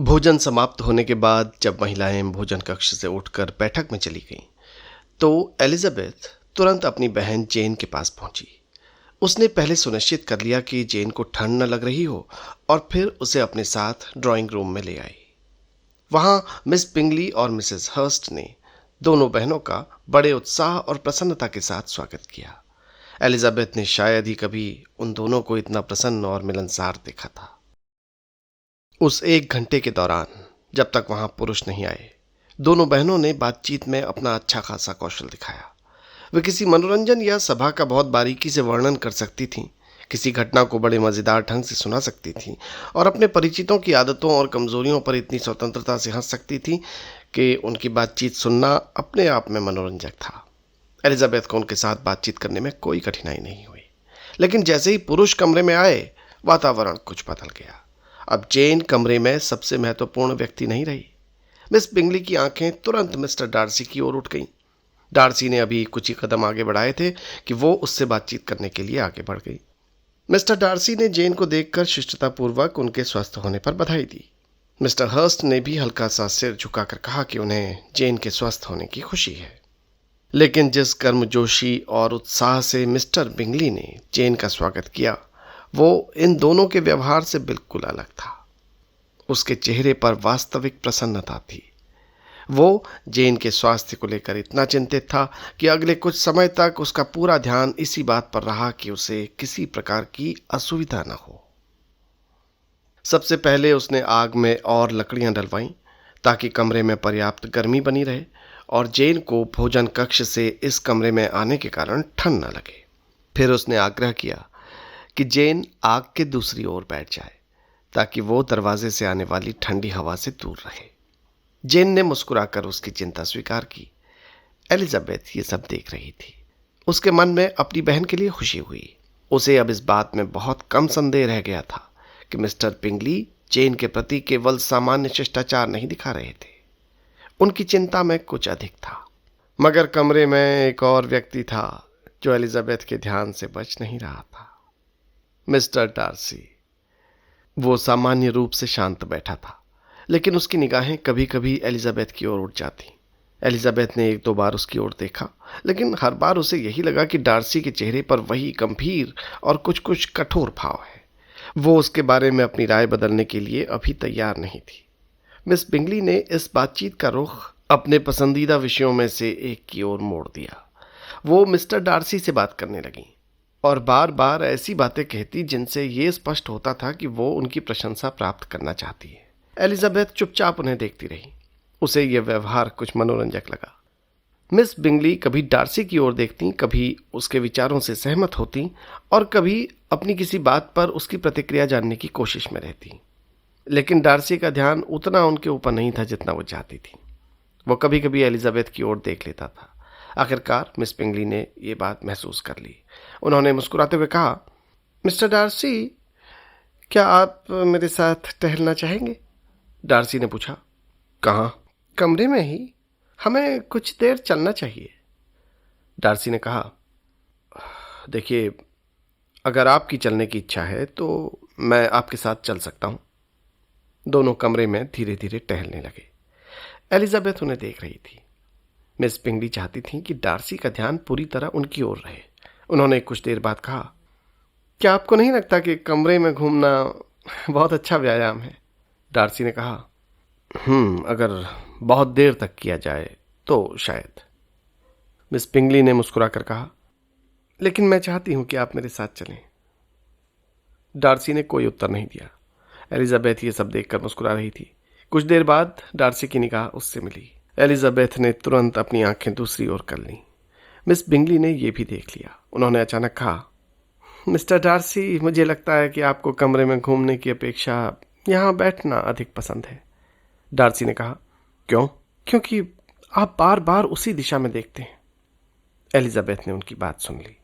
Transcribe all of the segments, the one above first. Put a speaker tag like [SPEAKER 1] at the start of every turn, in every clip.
[SPEAKER 1] भोजन समाप्त होने के बाद जब महिलाएं भोजन कक्ष से उठकर बैठक में चली गईं, तो एलिजाबेथ तुरंत अपनी बहन जेन के पास पहुंची। उसने पहले सुनिश्चित कर लिया कि जेन को ठंड न लग रही हो और फिर उसे अपने साथ ड्राइंग रूम में ले आई। वहां मिस बिंगली और मिसेस हर्स्ट ने दोनों बहनों का बड़े उत्साह और प्रसन्नता के साथ स्वागत किया। एलिजाबेथ ने शायद ही कभी उन दोनों को इतना प्रसन्न और मिलनसार देखा था। उस 1 घंटे के दौरान जब तक वहां पुरुष नहीं आए, दोनों बहनों ने बातचीत में अपना अच्छा खासा कौशल दिखाया। वे किसी मनोरंजन या सभा का बहुत बारीकी से वर्णन कर सकती थीं, किसी घटना को बड़े मजेदार ढंग से सुना सकती थीं और अपने परिचितों की आदतों और कमजोरियों पर इतनी स्वतंत्रता से हंस सकती थीं कि उनकी बातचीत सुनना अपने आप में मनोरंजक था। एलिजाबेथ को उनके साथ बातचीत करने में कोई कठिनाई नहीं हुई, लेकिन जैसे ही पुरुष कमरे में आए, वातावरण कुछ बदल गया। अब जेन कमरे में सबसे महत्वपूर्ण व्यक्ति नहीं रही। मिस बिंगली की आंखें तुरंत मिस्टर डार्सी की ओर उठ गईं। डार्सी ने अभी कुछ ही कदम आगे बढ़ाए थे कि वो उससे बातचीत करने के लिए आगे बढ़ गई। मिस्टर डार्सी ने जेन को देखकर शिष्टतापूर्वक उनके स्वस्थ होने पर बधाई दी। मिस्टर हर्स्ट ने भी हल्का सा सिर झुकाकर कहा कि उन्हें जेन के स्वस्थ होने की खुशी है। लेकिन जिस गर्मजोशी और उत्साह से मिस्टर बिंगली ने जेन का स्वागत किया, वो इन दोनों के व्यवहार से बिल्कुल अलग था। उसके चेहरे पर वास्तविक प्रसन्नता थी। वो जेन के स्वास्थ्य को लेकर इतना चिंतित था कि अगले कुछ समय तक उसका पूरा ध्यान इसी बात पर रहा कि उसे किसी प्रकार की असुविधा न हो। सबसे पहले उसने आग में और लकड़ियां डलवाईं ताकि कमरे में पर्याप्त गर्मी बनी रहे और जेन को भोजन कक्ष से इस कमरे में आने के कारण ठंड न लगे। फिर उसने आग्रह किया कि जेन आग के दूसरी ओर बैठ जाए ताकि वो दरवाजे से आने वाली ठंडी हवा से दूर रहे। जेन ने मुस्कुराकर उसकी चिंता स्वीकार की। एलिजाबेथ ये सब देख रही थी। उसके मन में अपनी बहन के लिए खुशी हुई। उसे अब इस बात में बहुत कम संदेह रह गया था कि मिस्टर बिंगली जेन के प्रति केवल सामान्य शिष्टाचार नहीं दिखा रहे थे, उनकी चिंता में कुछ अधिक था। मगर कमरे में एक और व्यक्ति था जो एलिजाबेथ के ध्यान से बच नहीं रहा था, मिस्टर डार्सी। वो सामान्य रूप से शांत बैठा था, लेकिन उसकी निगाहें कभी कभी एलिजाबेथ की ओर उठ जाती। एलिजाबेथ ने 1-2 बार उसकी ओर देखा, लेकिन हर बार उसे यही लगा कि डार्सी के चेहरे पर वही गंभीर और कुछ कुछ कठोर भाव है। वो उसके बारे में अपनी राय बदलने के लिए अभी तैयार नहीं थी। मिस बिंगली ने इस बातचीत का रुख अपने पसंदीदा विषयों में से एक की ओर मोड़ दिया। वो मिस्टर डार्सी से बात करने लगी और बार बार ऐसी बातें कहती जिनसे ये स्पष्ट होता था कि वो उनकी प्रशंसा प्राप्त करना चाहती है। एलिजाबेथ चुपचाप उन्हें देखती रही। उसे यह व्यवहार कुछ मनोरंजक लगा। मिस बिंगली कभी डार्सी की ओर देखती, कभी उसके विचारों से सहमत होती और कभी अपनी किसी बात पर उसकी प्रतिक्रिया जानने की कोशिश में रहती। लेकिन डार्सी का ध्यान उतना उनके ऊपर नहीं था जितना वो चाहती थी। वो कभी कभी एलिजाबेथ की ओर देख लेता था। आखिरकार मिस बिंगली ने यह बात महसूस कर ली। उन्होंने मुस्कुराते हुए कहा, मिस्टर डार्सी, क्या आप मेरे साथ टहलना चाहेंगे? डार्सी ने पूछा। कहाँ? कमरे में ही, हमें कुछ देर चलना चाहिए। डार्सी ने कहा, देखिए, अगर आपकी चलने की इच्छा है तो मैं आपके साथ चल सकता हूं। दोनों कमरे में धीरे धीरे टहलने लगे। एलिजाबेथ उन्हें देख रही थी। मिस बिंगली चाहती थी कि डार्सी का ध्यान पूरी तरह उनकी ओर रहे। उन्होंने कुछ देर बाद कहा, क्या आपको नहीं लगता कि कमरे में घूमना बहुत अच्छा व्यायाम है? डार्सी ने कहा, अगर बहुत देर तक किया जाए तो शायद। मिस बिंगली ने मुस्कुराकर कहा, लेकिन मैं चाहती हूं कि आप मेरे साथ चलें। डार्सी ने कोई उत्तर नहीं दिया। एलिजाबेथ ये सब देखकर मुस्कुरा रही थी। कुछ देर बाद डार्सी की निगाह उससे मिली। एलिजाबेथ ने तुरंत अपनी आंखें दूसरी ओर कर लीं। मिस बिंगली ने यह भी देख लिया। उन्होंने अचानक कहा, मिस्टर डार्सी, मुझे लगता है कि आपको कमरे में घूमने की अपेक्षा यहाँ बैठना अधिक पसंद है। डार्सी ने कहा, क्यों? क्योंकि आप बार बार उसी दिशा में देखते हैं। एलिजाबेथ ने उनकी बात सुन ली।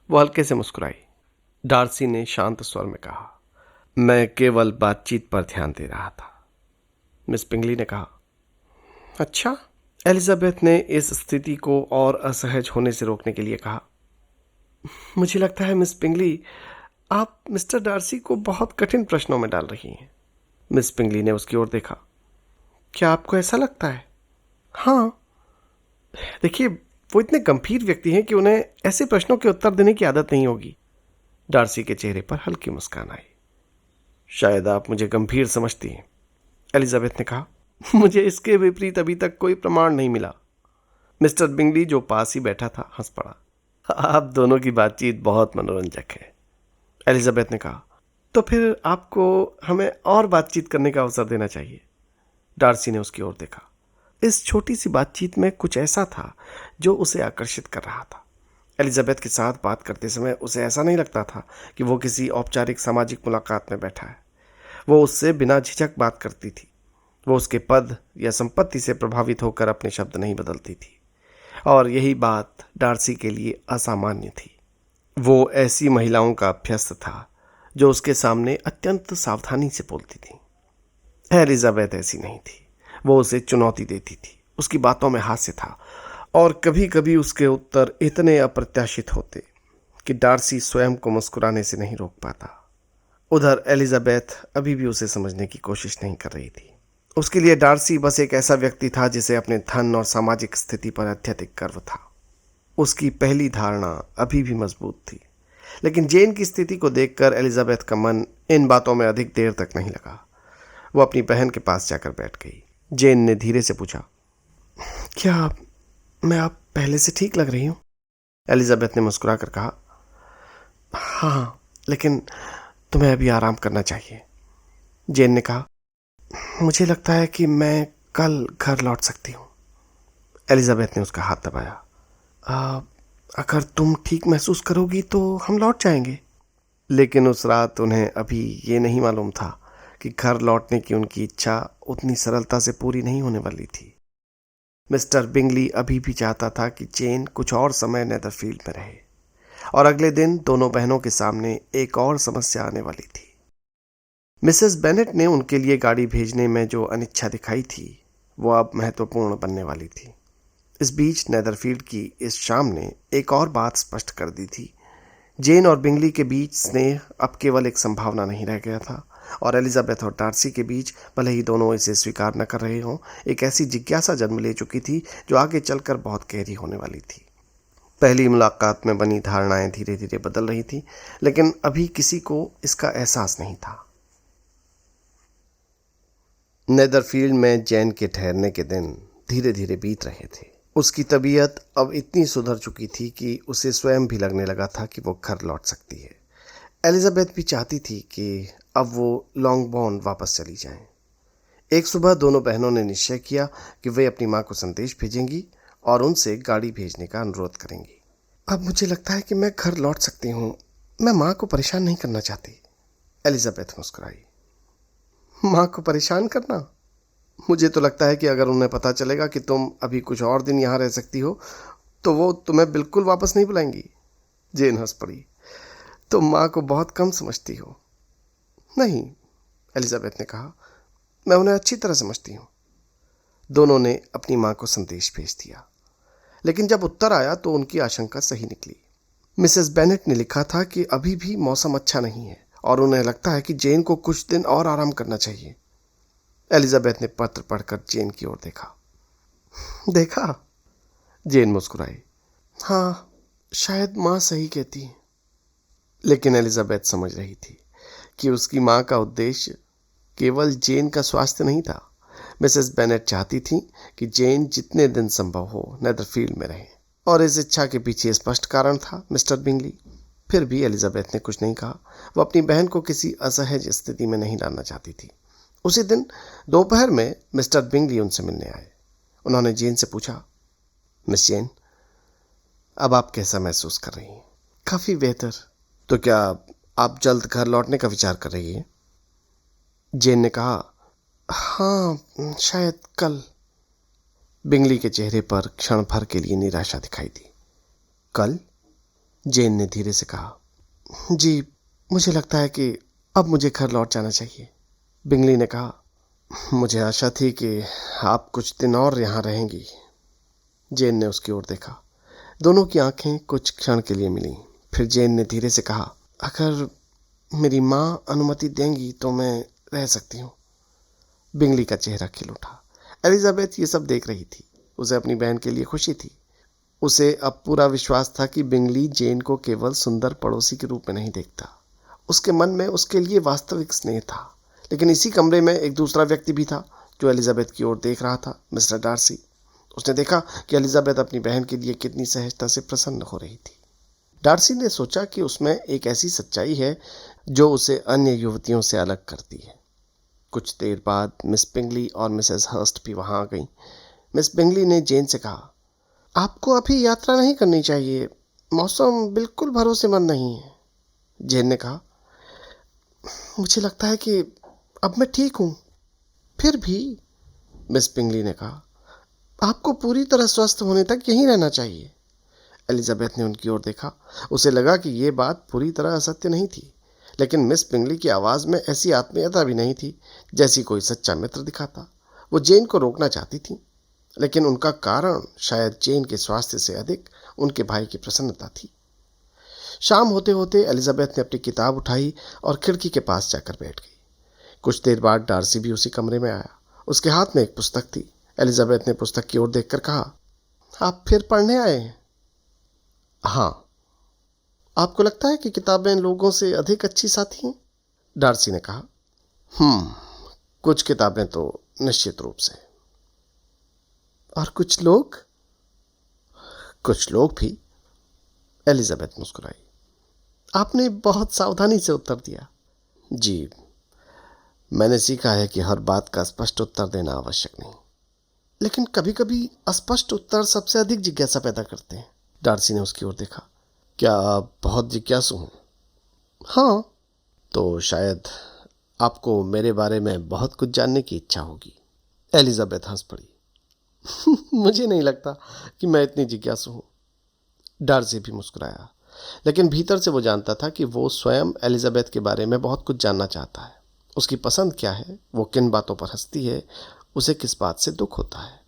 [SPEAKER 1] वो हल्के से मुस्कुराई। डार्सी ने शांत स्वर में कहा, मैं केवल बातचीत पर ध्यान दे रहा था। मिस बिंगली ने कहा, अच्छा। एलिजाबेथ ने इस स्थिति को और असहज होने से रोकने के लिए कहा, मुझे लगता है मिस बिंगली, आप मिस्टर डार्सी को बहुत कठिन प्रश्नों में डाल रही हैं। मिस बिंगली ने उसकी ओर देखा। क्या आपको ऐसा लगता है? हाँ, देखिए, वो इतने गंभीर व्यक्ति हैं कि उन्हें ऐसे प्रश्नों के उत्तर देने की आदत नहीं होगी। डार्सी के चेहरे पर हल्की मुस्कान आई। शायद आप मुझे गंभीर समझती हैं, एलिजाबेथ ने कहा। मुझे इसके विपरीत अभी तक कोई प्रमाण नहीं मिला। मिस्टर बिंगली, जो पास ही बैठा था, हंस पड़ा। आप दोनों की बातचीत बहुत मनोरंजक है, एलिजाबेथ ने कहा। तो फिर आपको हमें और बातचीत करने का अवसर देना चाहिए। डार्सी ने उसकी ओर देखा। इस छोटी सी बातचीत में कुछ ऐसा था जो उसे आकर्षित कर रहा था। एलिजाबेथ के साथ बात करते समय उसे ऐसा नहीं लगता था कि वो किसी औपचारिक सामाजिक मुलाकात में बैठा है। वो उससे बिना झिझक बात करती थी। वो उसके पद या संपत्ति से प्रभावित होकर अपने शब्द नहीं बदलती थी, और यही बात डार्सी के लिए असामान्य थी। वो ऐसी महिलाओं का अभ्यस्त था जो उसके सामने अत्यंत सावधानी से बोलती थी। एलिजाबेथ ऐसी नहीं थी। वो उसे चुनौती देती थी। उसकी बातों में हास्य था, और कभी कभी उसके उत्तर इतने अप्रत्याशित होते कि डार्सी स्वयं को मुस्कुराने से नहीं रोक पाता। उधर एलिजाबेथ अभी भी उसे समझने की कोशिश नहीं कर रही थी। उसके लिए डार्सी बस एक ऐसा व्यक्ति था जिसे अपने धन और सामाजिक स्थिति पर अत्यधिक गर्व था। उसकी पहली धारणा अभी भी मजबूत थी, लेकिन जेन की स्थिति को देखकर एलिजाबेथ का मन इन बातों में अधिक देर तक नहीं लगा। वो अपनी बहन के पास जाकर बैठ गई। जेन ने धीरे से पूछा, क्या मैं आप पहले से ठीक लग रही हूँ? एलिजाबेथ ने मुस्कुरा कर कहा, हाँ, लेकिन तुम्हें अभी आराम करना चाहिए। जेन ने कहा, मुझे लगता है कि मैं कल घर लौट सकती हूँ। एलिजाबेथ ने उसका हाथ दबाया। अगर तुम ठीक महसूस करोगी तो हम लौट जाएंगे। लेकिन उस रात उन्हें अभी ये नहीं मालूम था कि घर लौटने की उनकी इच्छा उतनी सरलता से पूरी नहीं होने वाली थी। मिस्टर बिंगली अभी भी चाहता था कि जेन कुछ और समय नेदरफील्ड में रहे, और अगले दिन दोनों बहनों के सामने एक और समस्या आने वाली थी। मिसेस बेनेट ने उनके लिए गाड़ी भेजने में जो अनिच्छा दिखाई थी, वो अब महत्वपूर्ण बनने वाली थी। इस बीच नेदरफील्ड की इस शाम ने एक और बात स्पष्ट कर दी थी। जेन और बिंगली के बीच स्नेह अब केवल एक संभावना नहीं रह गया था, और एलिजाबेथ और डार्सी के बीच, भले ही दोनों इसे स्वीकार न कर रहे हों, एक ऐसी जिज्ञासा जन्म ले चुकी थी जो आगे चलकर बहुत गहरी होने वाली थी। पहली मुलाकात में बनी धारणाएं धीरे धीरे बदल रही थी, लेकिन अभी किसी को इसका एहसास नहीं था। नेदरफील्ड में जैन के ठहरने के दिन धीरे धीरे बीत रहे थे। उसकी तबीयत अब इतनी सुधर चुकी थी कि उसे स्वयं भी लगने लगा था कि वो घर लौट सकती है। एलिजाबेथ भी चाहती थी कि अब वो लॉन्गबॉर्न वापस चली जाएं। एक सुबह दोनों बहनों ने निश्चय किया कि वे अपनी माँ को संदेश भेजेंगी और उनसे गाड़ी भेजने का अनुरोध करेंगी। अब मुझे लगता है कि मैं घर लौट सकती हूँ। मैं माँ को परेशान नहीं करना चाहती। एलिजाबेथ मुस्कुराई। माँ को परेशान करना? मुझे तो लगता है कि अगर उन्हें पता चलेगा कि तुम अभी कुछ और दिन यहाँ रह सकती हो तो वो तुम्हें बिल्कुल वापस नहीं बुलाएंगी। जेन हंस पड़ी। तुम माँ को बहुत कम समझती हो। नहीं, एलिजाबेथ ने कहा, मैं उन्हें अच्छी तरह समझती हूँ। दोनों ने अपनी माँ को संदेश भेज दिया, लेकिन जब उत्तर आया तो उनकी आशंका सही निकली। मिसेस बेनेट ने लिखा था कि अभी भी मौसम अच्छा नहीं है और उन्हें लगता है कि जेन को कुछ दिन और आराम करना चाहिए। एलिजाबेथ ने पत्र पढ़कर जेन की ओर देखा। देखा? जेन मुस्कुराई। हाँ, शायद माँ सही कहती है। लेकिन एलिजाबेथ समझ रही थी कि उसकी माँ का उद्देश्य केवल जेन का स्वास्थ्य नहीं था। मिसेस बेनेट चाहती थी कि जेन जितने दिन संभव हो नेदरफील्ड में रहे, और इस इच्छा के पीछे स्पष्ट कारण था मिस्टर बिंगली। फिर भी एलिजाबेथ ने कुछ नहीं कहा। वो अपनी बहन को किसी असहज स्थिति में नहीं डालना चाहती थी। उसी दिन दोपहर में मिस्टर बिंगली उनसे मिलने आए। उन्होंने जेन से पूछा, मिस जेन, अब आप कैसा महसूस कर रही हैं? काफ़ी बेहतर। तो क्या आप जल्द घर लौटने का विचार कर रही हैं? जेन ने कहा, हाँ, शायद कल। बिंगली के चेहरे पर क्षण भर के लिए निराशा दिखाई दी। कल? जेन ने धीरे से कहा, जी, मुझे लगता है कि अब मुझे घर लौट जाना चाहिए। बिंगली ने कहा, मुझे आशा थी कि आप कुछ दिन और यहाँ रहेंगी। जेन ने उसकी ओर देखा। दोनों की आंखें कुछ क्षण के लिए मिलीं। फिर जेन ने धीरे से कहा, अगर मेरी माँ अनुमति देंगी तो मैं रह सकती हूँ। बिंगली का चेहरा खिल उठा। एलिजाबेथ ये सब देख रही थी। उसे अपनी बहन के लिए खुशी थी। उसे अब पूरा विश्वास था कि बिंगली जेन को केवल सुंदर पड़ोसी के रूप में नहीं देखता। उसके मन में उसके लिए वास्तविक स्नेह था। लेकिन इसी कमरे में एक दूसरा व्यक्ति भी था जो एलिजाबेथ की ओर देख रहा था, मिस्टर डार्सी। उसने देखा कि एलिजाबेथ अपनी बहन के लिए कितनी सहजता से प्रसन्न हो रही थी। डार्सी ने सोचा कि उसमें एक ऐसी सच्चाई है जो उसे अन्य युवतियों से अलग करती है। कुछ देर बाद मिस बिंगली और मिसेस हर्स्ट भी वहां आ गईं। मिस बिंगली ने जेन से कहा, आपको अभी यात्रा नहीं करनी चाहिए, मौसम बिल्कुल भरोसेमंद नहीं है। जेन ने कहा, मुझे लगता है कि अब मैं ठीक हूं। फिर भी, मिस बिंगली ने कहा, आपको पूरी तरह स्वस्थ होने तक यहीं रहना चाहिए। एलिजाबेथ ने उनकी ओर देखा। उसे लगा कि यह बात पूरी तरह असत्य नहीं थी, लेकिन मिस बिंगली की आवाज में ऐसी आत्मीयता भी नहीं थी जैसी कोई सच्चा मित्र दिखाता। वो जेन को रोकना चाहती थी, लेकिन उनका कारण शायद जेन के स्वास्थ्य से अधिक उनके भाई की प्रसन्नता थी। शाम होते होते एलिजाबेथ ने अपनी किताब उठाई और खिड़की के पास जाकर बैठ गई। कुछ देर बाद डार्सी भी उसी कमरे में आया। उसके हाथ में एक पुस्तक थी। एलिजाबेथ ने पुस्तक की ओर देखकर कहा, आप फिर पढ़ने आए हैं? हाँ। आपको लगता है कि किताबें लोगों से अधिक अच्छी साथी हैं? डार्सी ने कहा, कुछ किताबें तो निश्चित रूप से। और कुछ लोग? कुछ लोग भी। एलिजाबेथ मुस्कुराई। आपने बहुत सावधानी से उत्तर दिया। जी, मैंने सीखा है कि हर बात का स्पष्ट उत्तर देना आवश्यक नहीं। लेकिन कभी कभी अस्पष्ट उत्तर सबसे अधिक जिज्ञासा पैदा करते हैं। डार्सी ने उसकी ओर देखा। क्या आप बहुत जिज्ञासु हैं? हाँ। तो शायद आपको मेरे बारे में बहुत कुछ जानने की इच्छा होगी। एलिजाबेथ हंस पड़ी। मुझे नहीं लगता कि मैं इतनी जिज्ञासु हूँ। डार्सी भी मुस्कुराया, लेकिन भीतर से वो जानता था कि वो स्वयं एलिजाबेथ के बारे में बहुत कुछ जानना चाहता है। उसकी पसंद क्या है, वो किन बातों पर हंसती है, उसे किस बात से दुख होता है,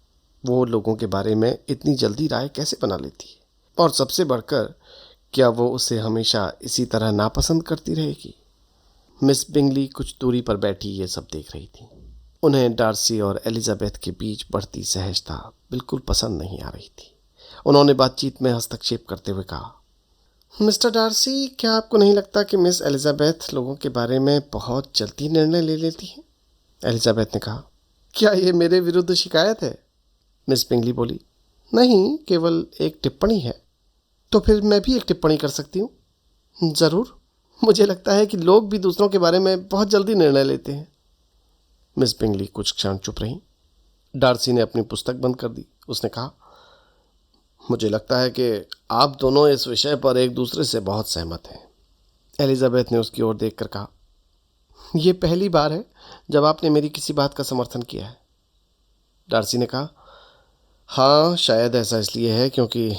[SPEAKER 1] वो लोगों के बारे में इतनी जल्दी राय कैसे बना लेती है, और सबसे बढ़कर क्या वो उसे हमेशा इसी तरह नापसंद करती रहेगी। मिस बिंगली कुछ दूरी पर बैठी ये सब देख रही थी। उन्हें डार्सी और एलिजाबेथ के बीच बढ़ती सहजता बिल्कुल पसंद नहीं आ रही थी। उन्होंने बातचीत में हस्तक्षेप करते हुए कहा, मिस्टर डार्सी, क्या आपको नहीं लगता कि मिस एलिजाबेथ लोगों के बारे में बहुत जल्दी निर्णय ले लेती हैं? एलिजाबेथ ने कहा, क्या ये मेरे विरुद्ध शिकायत है? मिस बिंगली बोली, नहीं, केवल एक टिप्पणी है। तो फिर मैं भी एक टिप्पणी कर सकती हूँ। जरूर। मुझे लगता है कि लोग भी दूसरों के बारे में बहुत जल्दी निर्णय लेते हैं। मिस बिंगली कुछ क्षण चुप रही। डार्सी ने अपनी पुस्तक बंद कर दी। उसने कहा, मुझे लगता है कि आप दोनों इस विषय पर एक दूसरे से बहुत सहमत हैं। एलिजाबेथ ने उसकी ओर देखकर कहा, यह पहली बार है जब आपने मेरी किसी बात का समर्थन किया है। डार्सी ने कहा, हाँ, शायद ऐसा इसलिए है क्योंकि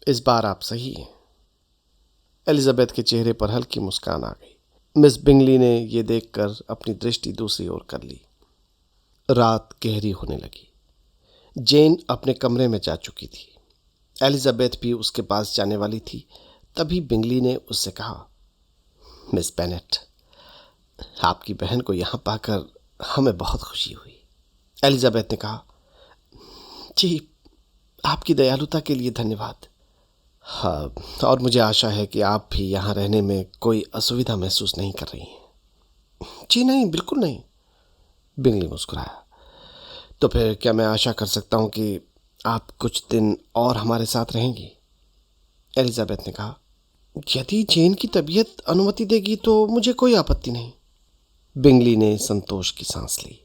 [SPEAKER 1] इस बार आप सही हैं। एलिजाबेथ के चेहरे पर हल्की मुस्कान आ गई। मिस बिंगली ने यह देखकर अपनी दृष्टि दूसरी ओर कर ली। रात गहरी होने लगी। जेन अपने कमरे में जा चुकी थी। एलिजाबेथ भी उसके पास जाने वाली थी। तभी बिंगली ने उससे कहा, मिस बेनेट, आपकी बहन को यहाँ पाकर हमें बहुत खुशी हुई। एलिजाबेथ ने कहा, जी, आपकी दयालुता के लिए धन्यवाद। हाँ, और मुझे आशा है कि आप भी यहाँ रहने में कोई असुविधा महसूस नहीं कर रही हैं। जी नहीं, बिल्कुल नहीं। बिंगली मुस्कुराया। तो फिर क्या मैं आशा कर सकता हूँ कि आप कुछ दिन और हमारे साथ रहेंगी? एलिजाबेथ ने कहा, यदि जेन की तबीयत अनुमति देगी तो मुझे कोई आपत्ति नहीं। बिंगली ने संतोष की सांस ली,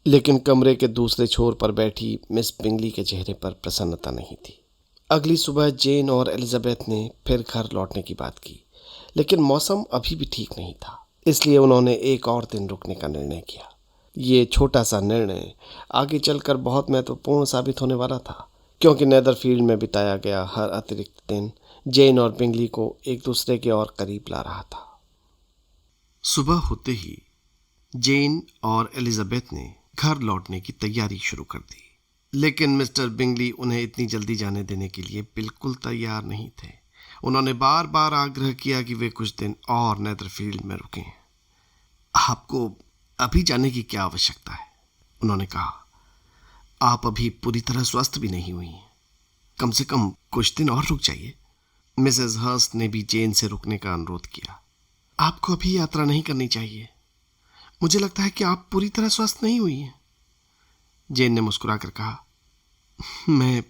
[SPEAKER 1] लेकिन कमरे के दूसरे छोर पर बैठी मिस बिंगली के चेहरे पर प्रसन्नता नहीं थी। अगली सुबह जेन और एलिजाबेथ ने फिर घर लौटने की बात की, लेकिन मौसम अभी भी ठीक नहीं था, इसलिए उन्होंने एक और दिन रुकने का निर्णय किया। ये छोटा सा निर्णय आगे चलकर बहुत महत्वपूर्ण साबित होने वाला था, क्योंकि नेदरफील्ड में बिताया गया हर अतिरिक्त दिन जेन और बिंगली को एक दूसरे के और करीब ला रहा था। सुबह होते ही जेन और एलिजाबेथ ने घर लौटने की तैयारी शुरू कर दी, लेकिन मिस्टर बिंगली उन्हें इतनी जल्दी जाने देने के लिए बिल्कुल तैयार नहीं थे। उन्होंने बार बार आग्रह किया कि वे कुछ दिन और नेदरफील्ड में रुकें। आपको अभी जाने की क्या आवश्यकता है? उन्होंने कहा, आप अभी पूरी तरह स्वस्थ भी नहीं हुई हैं। कम से कम कुछ दिन और रुक जाइए। मिसेस हर्स्ट ने भी जेन से रुकने का अनुरोध किया। आपको अभी यात्रा नहीं करनी चाहिए। मुझे लगता है कि आप पूरी तरह स्वस्थ नहीं हुई हैं। जेन ने मुस्कुराकर कहा, मैं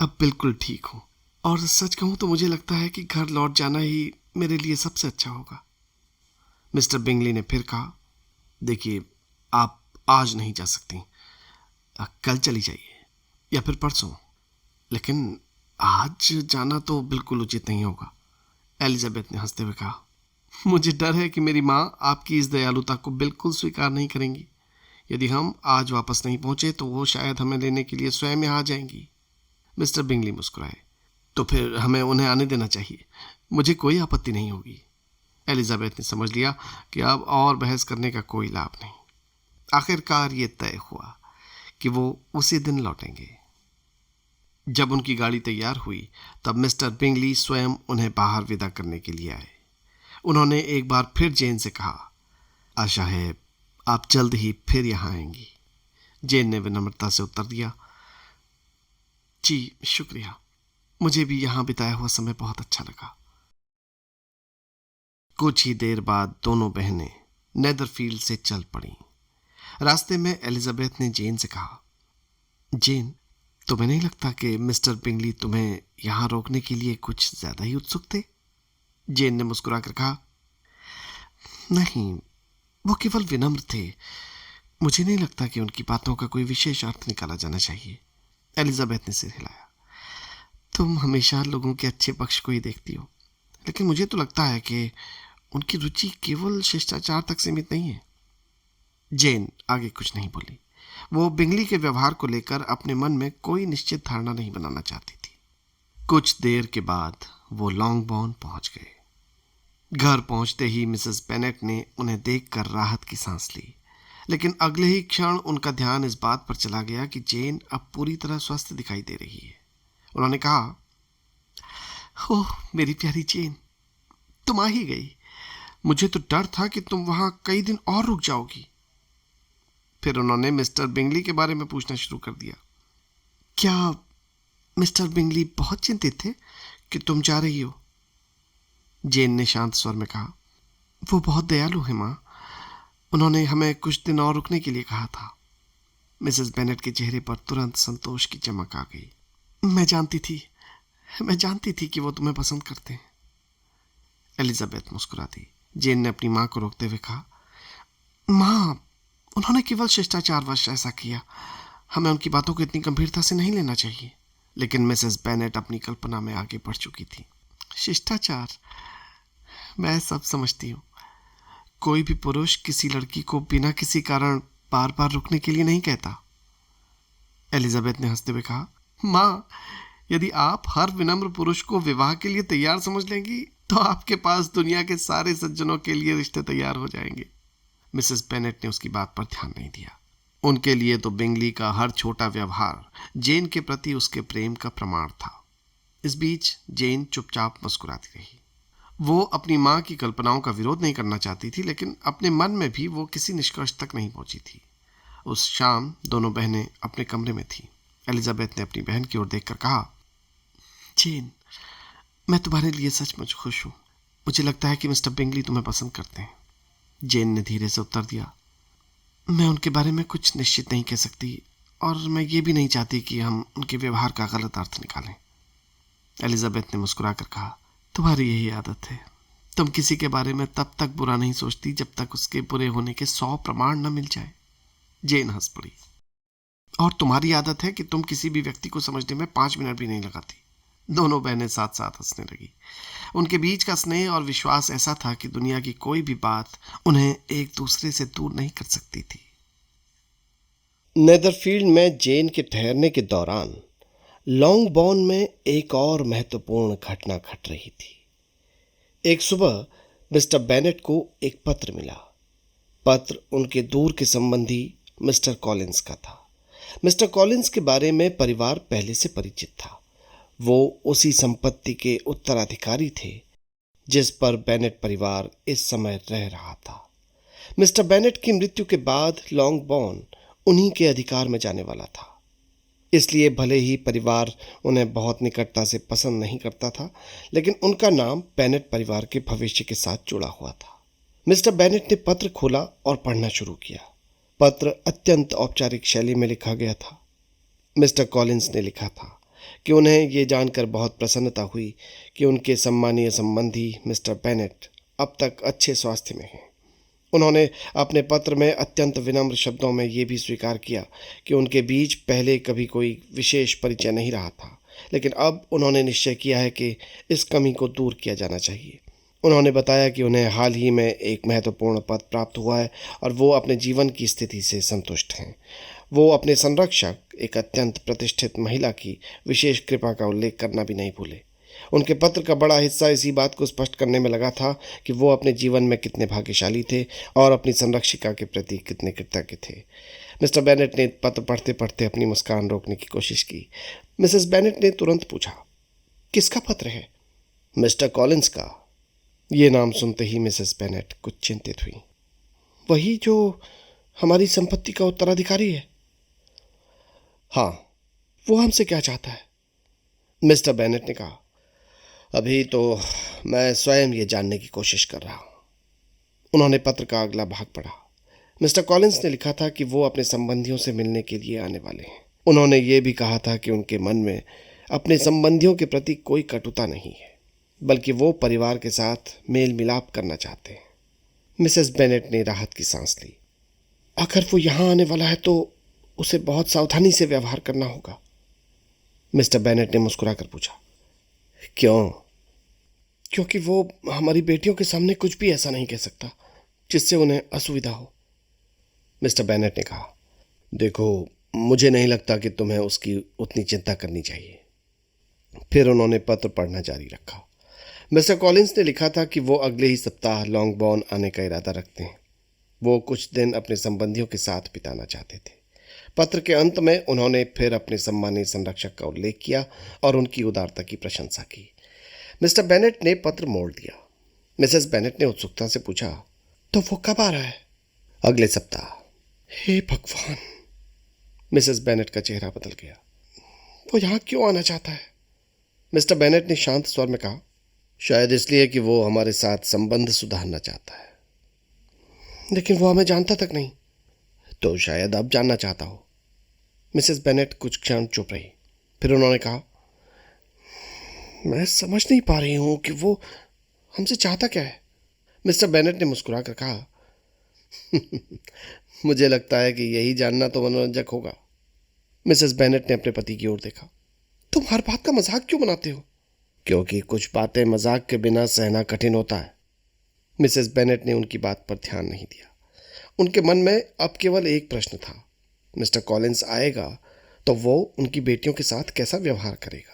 [SPEAKER 1] अब बिल्कुल ठीक हूं, और सच कहूं तो मुझे लगता है कि घर लौट जाना ही मेरे लिए सबसे अच्छा होगा। मिस्टर बिंगली ने फिर कहा, देखिए, आप आज नहीं जा सकती, कल चली जाइए या फिर परसों, लेकिन आज जाना तो बिल्कुल उचित नहीं होगा। एलिजाबेथ ने हंसते हुए कहा, मुझे डर है कि मेरी माँ आपकी इस दयालुता को बिल्कुल स्वीकार नहीं करेंगी। यदि हम आज वापस नहीं पहुंचे तो वो शायद हमें लेने के लिए स्वयं यहाँ आ जाएंगी। मिस्टर बिंगली मुस्कुराए। तो फिर हमें उन्हें आने देना चाहिए। मुझे कोई आपत्ति नहीं होगी। एलिजाबेथ ने समझ लिया कि अब और बहस करने का कोई लाभ नहीं। आखिरकार ये तय हुआ कि वो उसी दिन लौटेंगे। जब उनकी गाड़ी तैयार हुई तब मिस्टर बिंगली स्वयं उन्हें बाहर विदा करने के लिए आए। उन्होंने एक बार फिर जेन से कहा, आशा है आप जल्द ही फिर यहाँ आएंगी। जेन ने विनम्रता से उत्तर दिया, जी शुक्रिया, मुझे भी यहाँ बिताया हुआ समय बहुत अच्छा लगा। कुछ ही देर बाद दोनों बहनें नेदरफील्ड से चल पड़ीं। रास्ते में एलिजाबेथ ने जेन से कहा, जेन, तुम्हें नहीं लगता कि मिस्टर बिंगली तुम्हें यहाँ रोकने के लिए कुछ ज्यादा ही उत्सुक थे? जेन ने मुस्कुराकर कहा, नहीं, वो केवल विनम्र थे। मुझे नहीं लगता कि उनकी बातों का कोई विशेष अर्थ निकाला जाना चाहिए। एलिजाबेथ ने सिर हिलाया। तुम हमेशा लोगों के अच्छे पक्ष को ही देखती हो, लेकिन मुझे तो लगता है कि उनकी रुचि केवल शिष्टाचार तक सीमित नहीं है। जेन आगे कुछ नहीं बोली। वो बिंगली के व्यवहार को लेकर अपने मन में कोई निश्चित धारणा नहीं बनाना चाहती थी। कुछ देर के बाद वो लॉन्गबॉर्न पहुंच गए। घर पहुंचते ही मिसेस बेनेट ने उन्हें देखकर राहत की सांस ली, लेकिन अगले ही क्षण उनका ध्यान इस बात पर चला गया कि जेन अब पूरी तरह स्वस्थ दिखाई दे रही है। उन्होंने कहा, ओह मेरी प्यारी जेन, तुम आ ही गई। मुझे तो डर था कि तुम वहां कई दिन और रुक जाओगी। फिर उन्होंने मिस्टर बिंगली के बारे में पूछना शुरू कर दिया। क्या मिस्टर बिंगली बहुत चिंतित थे कि तुम जा रही हो? जेन ने शांत स्वर में कहा, वो बहुत दयालु है माँ। उन्होंने हमें कुछ दिन और रुकने के लिए कहा था। मिसेस बेनेट के चेहरे पर तुरंत संतोष की चमक आ गई। मैं जानती थी कि वो तुम्हें पसंद करते हैं। एलिजाबेथ मुस्कुरा दी। जेन ने अपनी माँ को रोकते हुए कहा, माँ, उन्होंने केवल शिष्टाचारवश ऐसा किया। हमें उनकी बातों को इतनी गंभीरता से नहीं लेना चाहिए। लेकिन मिसेस बेनेट अपनी कल्पना में आगे बढ़ चुकी थी। शिष्टाचार? मैं सब समझती हूँ। कोई भी पुरुष किसी लड़की को बिना किसी कारण बार बार रुकने के लिए नहीं कहता। एलिजाबेथ ने हंसते हुए कहा, माँ, यदि आप हर विनम्र पुरुष को विवाह के लिए तैयार समझ लेंगी तो आपके पास दुनिया के सारे सज्जनों के लिए रिश्ते तैयार हो जाएंगे। मिसेस बेनेट ने उसकी बात पर ध्यान नहीं दिया। उनके लिए तो बिंगली का हर छोटा व्यवहार जेन के प्रति उसके प्रेम का प्रमाण था। इस बीच जेन चुपचाप मुस्कुराती रही। वो अपनी माँ की कल्पनाओं का विरोध नहीं करना चाहती थी, लेकिन अपने मन में भी वो किसी निष्कर्ष तक नहीं पहुंची थी। उस शाम दोनों बहनें अपने कमरे में थीं। एलिजाबेथ ने अपनी बहन की ओर देखकर कहा, जेन, मैं तुम्हारे लिए सचमुच खुश हूँ। मुझे लगता है कि मिस्टर बिंगली तुम्हें पसंद करते हैं। जेन ने धीरे से उत्तर दिया, मैं उनके बारे में कुछ निश्चित नहीं कह सकती, और मैं ये भी नहीं चाहती कि हम उनके व्यवहार का गलत अर्थ निकालें। एलिजाबेथ ने मुस्कुराकर कहा, तुम्हारी यही आदत है। तुम किसी के बारे में तब तक बुरा नहीं सोचती जब तक उसके बुरे होने के 100 प्रमाण न मिल जाए। जेन हंस पड़ी। और तुम्हारी आदत है कि तुम किसी भी व्यक्ति को समझने में 5 मिनट भी नहीं लगाती। दोनों बहनें साथ साथ हंसने लगी। उनके बीच का स्नेह और विश्वास ऐसा था कि दुनिया की कोई भी बात उन्हें एक दूसरे से दूर नहीं कर सकती थी।
[SPEAKER 2] नेदरफील्ड में जेन के ठहरने के दौरान लॉन्गबॉर्न में एक और महत्वपूर्ण घटना घट रही थी। एक सुबह मिस्टर बेनेट को एक पत्र मिला। पत्र उनके दूर के संबंधी मिस्टर कॉलिंस का था। मिस्टर कॉलिंस के बारे में परिवार पहले से परिचित था। वो उसी संपत्ति के उत्तराधिकारी थे जिस पर बेनेट परिवार इस समय रह रहा था। मिस्टर बेनेट की मृत्यु के बाद लॉन्गबॉर्न उन्हीं के अधिकार में जाने वाला था। इसलिए भले ही परिवार उन्हें बहुत निकटता से पसंद नहीं करता था, लेकिन उनका नाम बेनेट परिवार के भविष्य के साथ जुड़ा हुआ था। मिस्टर बेनेट ने पत्र खोला और पढ़ना शुरू किया। पत्र अत्यंत औपचारिक शैली में लिखा गया था। मिस्टर कॉलिंस ने लिखा था कि उन्हें ये जानकर बहुत प्रसन्नता हुई कि उनके सम्मानीय संबंधी मिस्टर बेनेट अब तक अच्छे स्वास्थ्य में हैं। उन्होंने अपने पत्र में अत्यंत विनम्र शब्दों में ये भी स्वीकार किया कि उनके बीच पहले कभी कोई विशेष परिचय नहीं रहा था, लेकिन अब उन्होंने निश्चय किया है कि इस कमी को दूर किया जाना चाहिए। उन्होंने बताया कि उन्हें हाल ही में एक महत्वपूर्ण पद प्राप्त हुआ है और वो अपने जीवन की स्थिति से संतुष्ट हैं। वो अपने संरक्षक, एक अत्यंत प्रतिष्ठित महिला की विशेष कृपा का उल्लेख करना भी नहीं भूले। उनके पत्र का बड़ा हिस्सा इसी बात को स्पष्ट करने में लगा था कि वो अपने जीवन में कितने भाग्यशाली थे और अपनी संरक्षिका के प्रति कितने कृतज्ञ थे। मिस्टर बेनेट ने पत्र पढ़ते पढ़ते अपनी मुस्कान रोकने की कोशिश की। मिसेस बेनेट ने तुरंत पूछा, किसका पत्र है? मिस्टर कॉलिंस का। ये नाम सुनते ही मिसेस बेनेट कुछ चिंतित हुई। वही जो हमारी संपत्ति का उत्तराधिकारी है? हाँ। वो हमसे क्या चाहता है? मिस्टर बेनेट ने कहा, अभी तो मैं स्वयं ये जानने की कोशिश कर रहा हूं। उन्होंने पत्र का अगला भाग पढ़ा। मिस्टर कॉलिंस ने लिखा था कि वो अपने संबंधियों से मिलने के लिए आने वाले हैं। उन्होंने ये भी कहा था कि उनके मन में अपने संबंधियों के प्रति कोई कटुता नहीं है, बल्कि वो परिवार के साथ मेल मिलाप करना चाहते हैं। मिसेस बेनेट ने राहत की सांस ली। अगर वो यहाँ आने वाला है तो उसे बहुत सावधानी से व्यवहार करना होगा। मिस्टर बेनेट ने मुस्कुराकर पूछा, क्यों? क्योंकि वो हमारी बेटियों के सामने कुछ भी ऐसा नहीं कह सकता जिससे उन्हें असुविधा हो। मिस्टर बेनेट ने कहा, देखो, मुझे नहीं लगता कि तुम्हें उसकी उतनी चिंता करनी चाहिए। फिर उन्होंने पत्र पढ़ना जारी रखा। मिस्टर कॉलिंस ने लिखा था कि वो अगले ही सप्ताह लॉन्गबॉर्न आने का इरादा रखते हैं। वो कुछ दिन अपने संबंधियों के साथ बिताना चाहते थे। पत्र के अंत में उन्होंने फिर अपने सम्मानीय संरक्षक का उल्लेख किया और उनकी उदारता की प्रशंसा की। मिस्टर बेनेट ने पत्र मोड़ दिया। मिसेस बेनेट ने उत्सुकता से पूछा, तो वो कब आ रहा है? अगले सप्ताह। हे भगवान! मिसेस बेनेट का चेहरा बदल गया। वो यहाँ क्यों आना चाहता है? मिस्टर बेनेट ने शांत स्वर में कहा, शायद इसलिए कि वो हमारे साथ संबंध सुधारना चाहता है। लेकिन वो हमें जानता तक नहीं। तो शायद अब जानना चाहता हो। मिसेस बेनेट कुछ क्षण चुप रही। फिर उन्होंने कहा, मैं समझ नहीं पा रही हूं कि वो हमसे चाहता क्या है। मिस्टर बेनेट ने मुस्कुराकर कहा, मुझे लगता है कि यही जानना तो मनोरंजक होगा। मिसेस बेनेट ने अपने पति की ओर देखा। तुम हर बात का मजाक क्यों बनाते हो? क्योंकि कुछ बातें मजाक के बिना सहना कठिन होता है। मिसेस बेनेट ने उनकी बात पर ध्यान नहीं दिया। उनके मन में अब केवल एक प्रश्न था, मिस्टर कॉलिंस आएगा तो वो उनकी बेटियों के साथ कैसा व्यवहार करेगा।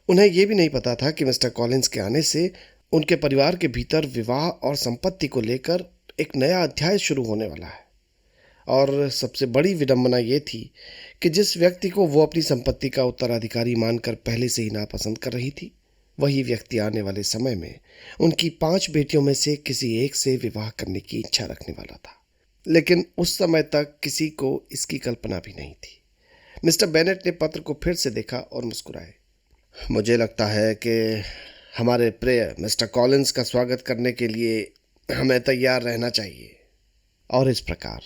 [SPEAKER 2] उन्हें यह भी नहीं पता था कि मिस्टर कॉलिंस के आने से उनके परिवार के भीतर विवाह और संपत्ति को लेकर एक नया अध्याय शुरू होने वाला है। और सबसे बड़ी विडंबना यह थी कि जिस व्यक्ति को वो अपनी संपत्ति का उत्तराधिकारी मानकर पहले से ही नापसंद कर रही थी, वही व्यक्ति आने वाले समय में उनकी 5 बेटियों में से किसी एक से विवाह करने की इच्छा रखने वाला था। लेकिन उस समय तक किसी को इसकी कल्पना भी नहीं थी। मिस्टर बेनेट ने पत्र को फिर से देखा और मुस्कुराए। मुझे लगता है कि हमारे प्रिय मिस्टर कॉलिंस का स्वागत करने के लिए हमें तैयार रहना चाहिए। और इस प्रकार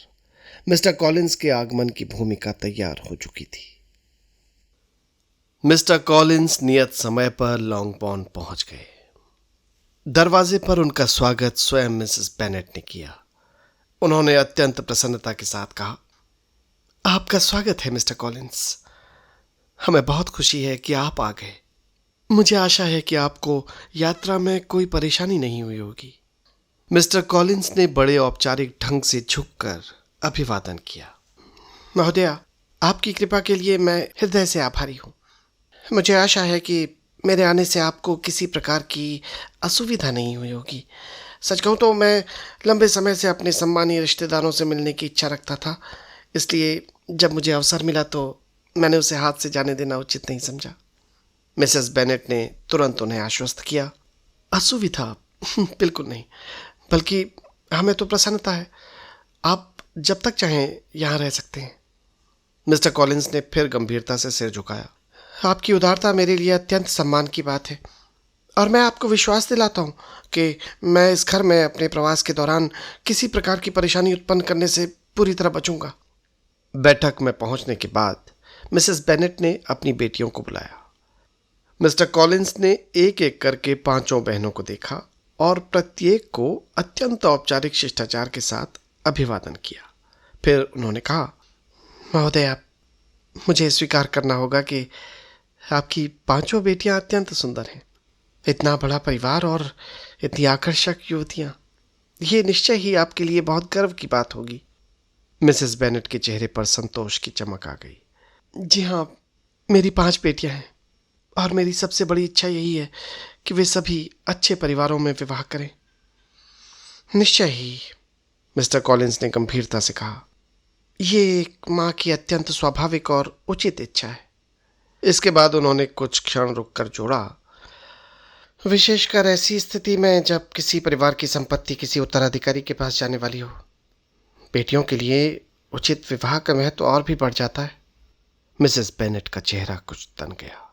[SPEAKER 2] मिस्टर कॉलिंस के आगमन की भूमिका तैयार हो चुकी थी।
[SPEAKER 1] मिस्टर कॉलिंस नियत समय पर लॉन्गबॉर्न पहुंच गए। दरवाजे पर उनका स्वागत स्वयं मिसेस बेनेट ने किया। उन्होंने अत्यंत प्रसन्नता के साथ कहा, आपका स्वागत है मिस्टर कॉलिंस। हमें बहुत खुशी है कि आप आ गए। मुझे आशा है कि आपको यात्रा में कोई परेशानी नहीं हुई होगी। मिस्टर कॉलिंस ने बड़े औपचारिक ढंग से झुककर अभिवादन किया। महोदया, आपकी कृपा के लिए मैं हृदय से आभारी हूँ। मुझे आशा है कि मेरे आने से आपको किसी प्रकार की असुविधा नहीं हुई होगी। सच कहूँ तो मैं लंबे समय से अपने सम्मानीय रिश्तेदारों से मिलने की इच्छा रखता था, इसलिए जब मुझे अवसर मिला तो मैंने उसे हाथ से जाने देना उचित नहीं समझा। मिसेस बेनेट ने तुरंत उन्हें आश्वस्त किया, असुविधा बिल्कुल नहीं, बल्कि हमें तो प्रसन्नता है। आप जब तक चाहें यहाँ रह सकते हैं।
[SPEAKER 2] मिस्टर कॉलिंस ने फिर गंभीरता से सिर झुकाया। आपकी उदारता मेरे लिए अत्यंत सम्मान की बात है और मैं आपको विश्वास दिलाता हूँ कि मैं इस घर में अपने प्रवास के दौरान किसी प्रकार की परेशानी उत्पन्न करने से पूरी तरह बचूंगा। बैठक में पहुंचने के बाद मिसेस बेनेट ने अपनी बेटियों को बुलाया। मिस्टर कॉलिंस ने एक एक करके पांचों बहनों को देखा और प्रत्येक को अत्यंत औपचारिक शिष्टाचार के साथ अभिवादन किया। फिर उन्होंने कहा, महोदय, आप मुझे स्वीकार करना होगा कि आपकी पांचों बेटियां अत्यंत सुंदर हैं। इतना बड़ा परिवार और इतनी आकर्षक युवतियां, ये निश्चय ही आपके लिए बहुत गर्व की बात होगी। मिसेस बेनेट के चेहरे पर संतोष की चमक आ गई। जी हाँ, मेरी 5 बेटियां हैं और मेरी सबसे बड़ी इच्छा यही है कि वे सभी अच्छे परिवारों में विवाह करें। निश्चय ही, मिस्टर कॉलिंस ने गंभीरता से कहा, ये एक माँ की अत्यंत स्वाभाविक और उचित इच्छा है। इसके बाद उन्होंने कुछ क्षण रुककर जोड़ा, विशेषकर ऐसी स्थिति में जब किसी परिवार की संपत्ति किसी उत्तराधिकारी के पास जाने वाली हो, बेटियों के लिए उचित विवाह का महत्व और भी बढ़ जाता है। मिसेस बेनेट का चेहरा कुछ तन गया।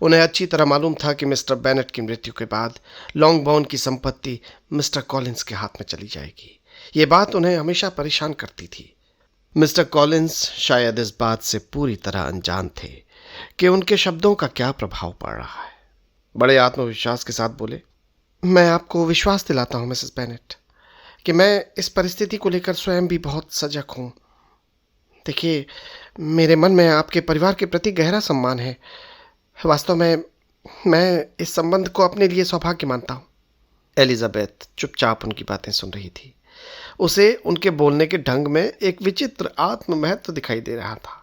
[SPEAKER 2] उन्हें अच्छी तरह मालूम था कि मिस्टर बेनेट की मृत्यु के बाद लॉन्गबोर्न की संपत्ति मिस्टर कॉलिंस के हाथ में चली जाएगी। ये बात उन्हें हमेशा परेशान करती थी। मिस्टर कॉलिंस शायद इस बात से पूरी तरह अनजान थे कि उनके शब्दों का क्या प्रभाव पड़ रहा है। बड़े आत्मविश्वास के साथ बोले, मैं आपको विश्वास दिलाता हूं मिसेस बेनेट कि मैं इस परिस्थिति को लेकर स्वयं भी बहुत सजग हूं। देखिए, मेरे मन में आपके परिवार के प्रति गहरा सम्मान है। वास्तव में मैं इस संबंध को अपने लिए सौभाग्य मानता हूं। एलिजाबेथ चुपचाप उनकी बातें सुन रही थी। उसे उनके बोलने के ढंग में एक विचित्र आत्म महत्व दिखाई दे रहा था।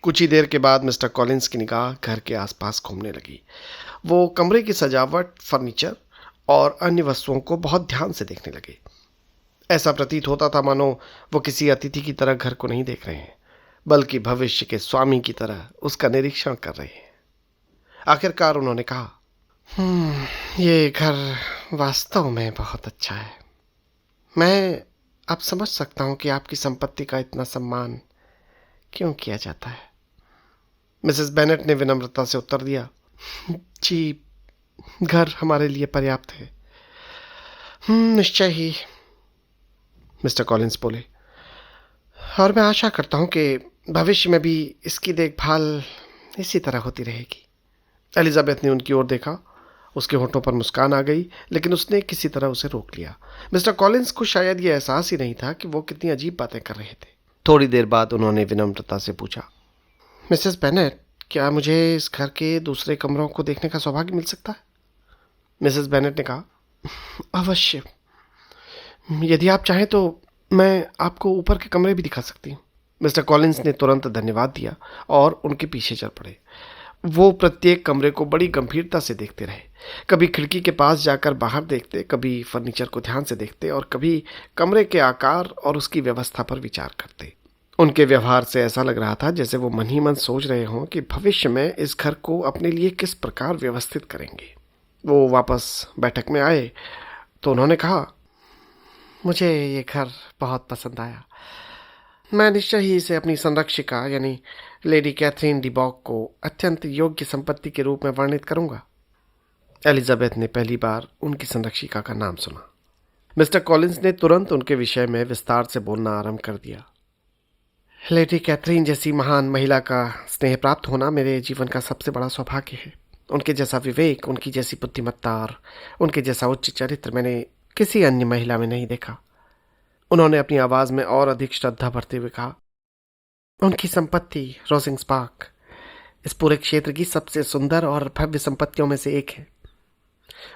[SPEAKER 2] कुछ ही देर के बाद मिस्टर कॉलिंस की निगाह घर के आसपास घूमने लगी। वो कमरे की सजावट, फर्नीचर और अन्य वस्तुओं को बहुत ध्यान से देखने लगे। ऐसा प्रतीत होता था मानो वो किसी अतिथि की तरह घर को नहीं देख रहे हैं, बल्कि भविष्य के स्वामी की तरह उसका निरीक्षण कर रहे हैं। आखिरकार उन्होंने कहा, ये घर वास्तव में बहुत अच्छा है। मैं अब समझ सकता हूं कि आपकी संपत्ति का इतना सम्मान क्यों किया जाता है। मिसेस बेनेट ने विनम्रता से उत्तर दिया, जी, घर हमारे लिए पर्याप्त है। निश्चय ही, मिस्टर कॉलिंस बोले, और मैं आशा करता हूं कि भविष्य में भी इसकी देखभाल इसी तरह होती रहेगी। एलिजाबेथ ने उनकी ओर देखा। उसके होठों पर मुस्कान आ गई, लेकिन उसने किसी तरह उसे रोक लिया। मिस्टर कॉलिंस को शायद यह एहसास ही नहीं था कि वो कितनी अजीब बातें कर रहे थे। थोड़ी देर बाद उन्होंने विनम्रता से पूछा, मिसेस बेनेट, क्या मुझे इस घर के दूसरे कमरों को देखने का सौभाग्य मिल सकता है? मिसेस बेनेट ने कहा, अवश्य। यदि आप चाहें तो मैं आपको ऊपर के कमरे भी दिखा सकती हूँ। मिस्टर कॉलिंस ने तुरंत धन्यवाद दिया और उनके पीछे चल पड़े। वो प्रत्येक कमरे को बड़ी गंभीरता से देखते रहे। कभी खिड़की के पास जाकर बाहर देखते, कभी फर्नीचर को ध्यान से देखते और कभी कमरे के आकार और उसकी व्यवस्था पर विचार करते। उनके व्यवहार से ऐसा लग रहा था जैसे वो मन ही मन सोच रहे हों कि भविष्य में इस घर को अपने लिए किस प्रकार व्यवस्थित करेंगे। वो वापस बैठक में आए तो उन्होंने कहा, मुझे ये घर बहुत पसंद आया। मैं निश्चय ही इसे अपनी संरक्षिका यानी लेडी कैथरीन डिबॉक को अत्यंत योग्य संपत्ति के रूप में वर्णित करूंगा। एलिजाबेथ ने पहली बार उनकी संरक्षिका का नाम सुना। मिस्टर कॉलिंस ने तुरंत उनके विषय में विस्तार से बोलना आरंभ कर दिया। लेडी कैथरीन जैसी महान महिला का स्नेह प्राप्त होना मेरे जीवन का सबसे बड़ा सौभाग्य है। उनके जैसा विवेक, उनकी जैसी बुद्धिमत्ता और उनके जैसा उच्च चरित्र मैंने किसी अन्य महिला में नहीं देखा। उन्होंने अपनी आवाज में और अधिक श्रद्धा भरते हुए कहा, उनकी संपत्ति रोजिंग्स पार्क इस पूरे क्षेत्र की सबसे सुंदर और भव्य संपत्तियों में से एक है।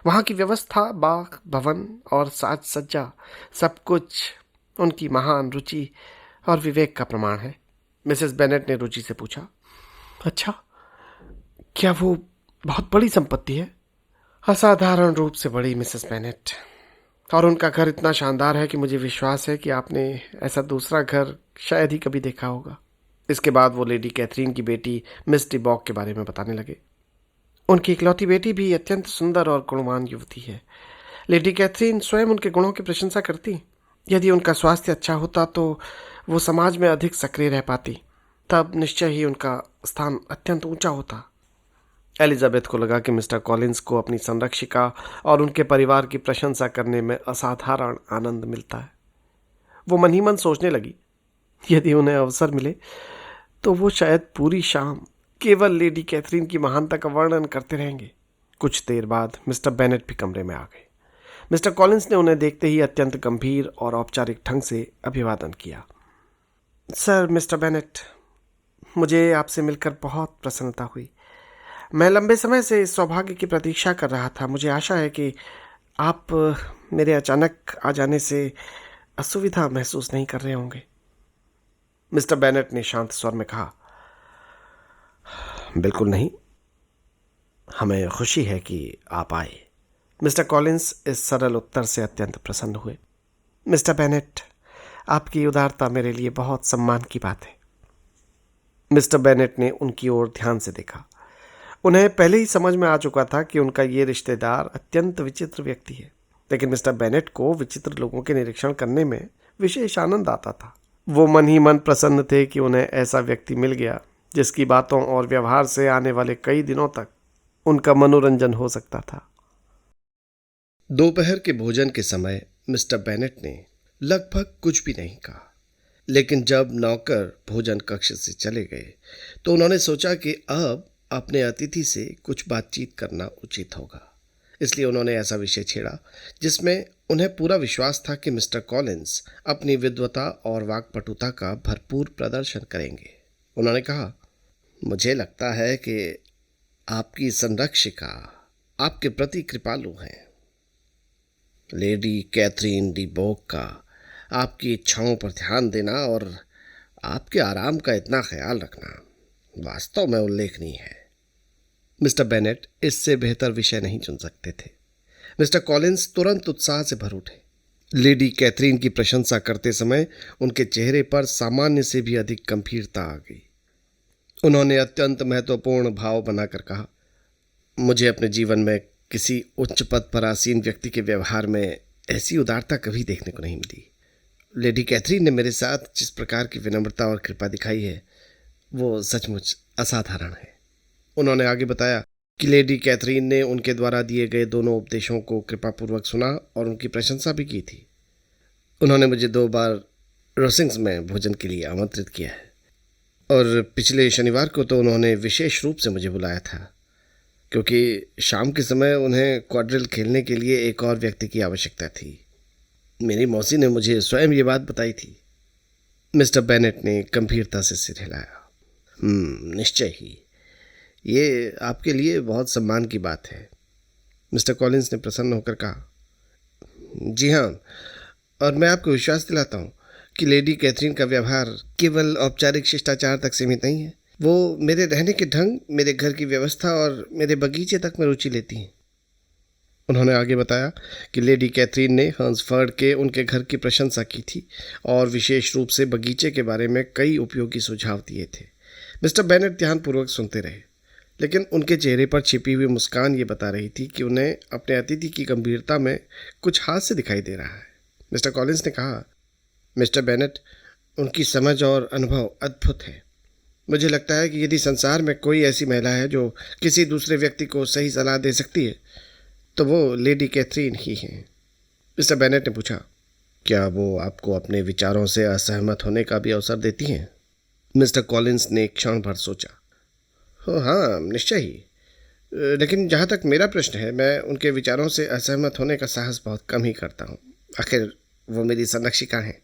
[SPEAKER 2] वहां की व्यवस्था, बाग, भवन और साज सज्जा, सब कुछ उनकी महान रुचि और विवेक का प्रमाण है। मिसेस बेनेट ने रुचि से पूछा, अच्छा, क्या वो बहुत बड़ी संपत्ति है? असाधारण रूप से बड़ी मिसेस बेनेट, और उनका घर इतना शानदार है कि मुझे विश्वास है कि आपने ऐसा दूसरा घर शायद ही कभी देखा होगा। इसके बाद वो लेडी कैथरीन की बेटी मिस डिबॉक के बारे में बताने लगे। उनकी इकलौती बेटी भी अत्यंत सुंदर और गुणवान युवती है। लेडी कैथरीन स्वयं उनके गुणों की प्रशंसा करती। यदि उनका स्वास्थ्य अच्छा होता तो वो समाज में अधिक सक्रिय रह पाती तब निश्चय ही उनका स्थान अत्यंत ऊंचा होता। एलिजाबेथ को लगा कि मिस्टर कॉलिंस को अपनी संरक्षिका और उनके परिवार की प्रशंसा करने में असाधारण आनंद मिलता है। वो मन ही मन सोचने लगी, यदि उन्हें अवसर मिले तो वो शायद पूरी शाम केवल लेडी कैथरीन की महानता का वर्णन करते रहेंगे। कुछ देर बाद मिस्टर बेनेट भी कमरे में आ गए। मिस्टर कॉलिंस ने उन्हें देखते ही अत्यंत गंभीर और औपचारिक ढंग से अभिवादन किया। सर मिस्टर बेनेट, मुझे आपसे मिलकर बहुत प्रसन्नता हुई। मैं लंबे समय से इस सौभाग्य की प्रतीक्षा कर रहा था। मुझे आशा है कि आप मेरे अचानक आ जाने से असुविधा महसूस नहीं कर रहे होंगे। मिस्टर बेनेट ने शांत स्वर में कहा, बिल्कुल नहीं, हमें खुशी है कि आप आए। मिस्टर कॉलिंस इस सरल उत्तर से अत्यंत प्रसन्न हुए। मिस्टर बेनेट, आपकी उदारता मेरे लिए बहुत सम्मान की बात है। मिस्टर बेनेट ने उनकी ओर ध्यान से देखा। उन्हें पहले ही समझ में आ चुका था कि उनका ये रिश्तेदार अत्यंत विचित्र व्यक्ति है, लेकिन मिस्टर बेनेट को विचित्र लोगों के निरीक्षण करने में विशेष आनंद आता था। वो मन ही मन प्रसन्न थे कि उन्हें ऐसा व्यक्ति मिल गया जिसकी बातों और व्यवहार से आने वाले कई दिनों तक उनका मनोरंजन हो सकता था।
[SPEAKER 1] दोपहर के भोजन के समय मिस्टर बेनेट ने लगभग कुछ भी नहीं कहा, लेकिन जब नौकर भोजन कक्ष से चले गए तो उन्होंने सोचा कि अब अपने अतिथि से कुछ बातचीत करना उचित होगा। इसलिए उन्होंने ऐसा विषय छेड़ा जिसमें उन्हें पूरा विश्वास था कि मिस्टर कॉलिंस अपनी विद्वता और वाक्पटुता का भरपूर प्रदर्शन करेंगे। उन्होंने कहा, मुझे लगता है कि आपकी संरक्षिका आपके प्रति कृपालु हैं। लेडी कैथरीन डी बोक का आपकी इच्छाओं पर ध्यान देना और आपके आराम का इतना ख्याल रखना वास्तव में उल्लेखनीय है। मिस्टर बेनेट इससे बेहतर विषय नहीं चुन सकते थे। मिस्टर कॉलिंस तुरंत उत्साह से भर उठे। लेडी कैथरीन की प्रशंसा करते समय उनके चेहरे पर सामान्य से भी अधिक गंभीरता आ गई। उन्होंने अत्यंत महत्वपूर्ण भाव बनाकर कहा, मुझे अपने जीवन में किसी उच्च पद पर आसीन व्यक्ति के व्यवहार में ऐसी उदारता कभी देखने को नहीं मिली। लेडी कैथरीन ने मेरे साथ जिस प्रकार की विनम्रता और कृपा दिखाई है वो सचमुच असाधारण है। उन्होंने आगे बताया कि लेडी कैथरीन ने उनके द्वारा दिए गए दोनों उपदेशों को कृपापूर्वक सुना और उनकी प्रशंसा भी की थी। उन्होंने मुझे 2 बार रोसिंग्स में भोजन के लिए आमंत्रित किया है और पिछले शनिवार को तो उन्होंने विशेष रूप से मुझे बुलाया था, क्योंकि शाम के समय उन्हें क्वाड्रिल खेलने के लिए एक और व्यक्ति की आवश्यकता थी। मेरी मौसी ने मुझे स्वयं ये बात बताई थी। मिस्टर बेनेट ने गंभीरता से सिर हिलाया। निश्चय ही, ये आपके लिए बहुत सम्मान की बात है। मिस्टर कॉलिंस ने प्रसन्न होकर कहा, जी हाँ, और मैं आपको विश्वास दिलाता हूँ कि लेडी कैथरीन का व्यवहार केवल औपचारिक शिष्टाचार तक सीमित नहीं है। वो मेरे रहने के ढंग, मेरे घर की व्यवस्था और मेरे बगीचे तक में रुचि लेती हैं। उन्होंने आगे बताया कि लेडी कैथरीन ने हंसफर्ड के उनके घर की प्रशंसा की थी और विशेष रूप से बगीचे के बारे में कई उपयोगी सुझाव दिए थे। मिस्टर बेनेट ध्यानपूर्वक सुनते रहे, लेकिन उनके चेहरे पर छिपी हुई मुस्कान ये बता रही थी कि उन्हें अपने अतिथि की गंभीरता में कुछ हास्य दिखाई दे रहा है। मिस्टर कॉलिंस ने कहा, मिस्टर बेनेट, उनकी समझ और अनुभव अद्भुत है। मुझे लगता है कि यदि संसार में कोई ऐसी महिला है जो किसी दूसरे व्यक्ति को सही सलाह दे सकती है तो वो लेडी कैथरीन ही हैं। मिस्टर बेनेट ने पूछा, क्या वो आपको अपने विचारों से असहमत होने का भी अवसर देती हैं? मिस्टर कॉलिंस ने एक क्षण भर सोचा। हाँ, निश्चय ही, लेकिन जहाँ तक मेरा प्रश्न है, मैं उनके विचारों से असहमत होने का साहस बहुत कम ही करता हूँ। आखिर वो मेरी संरक्षिका हैं।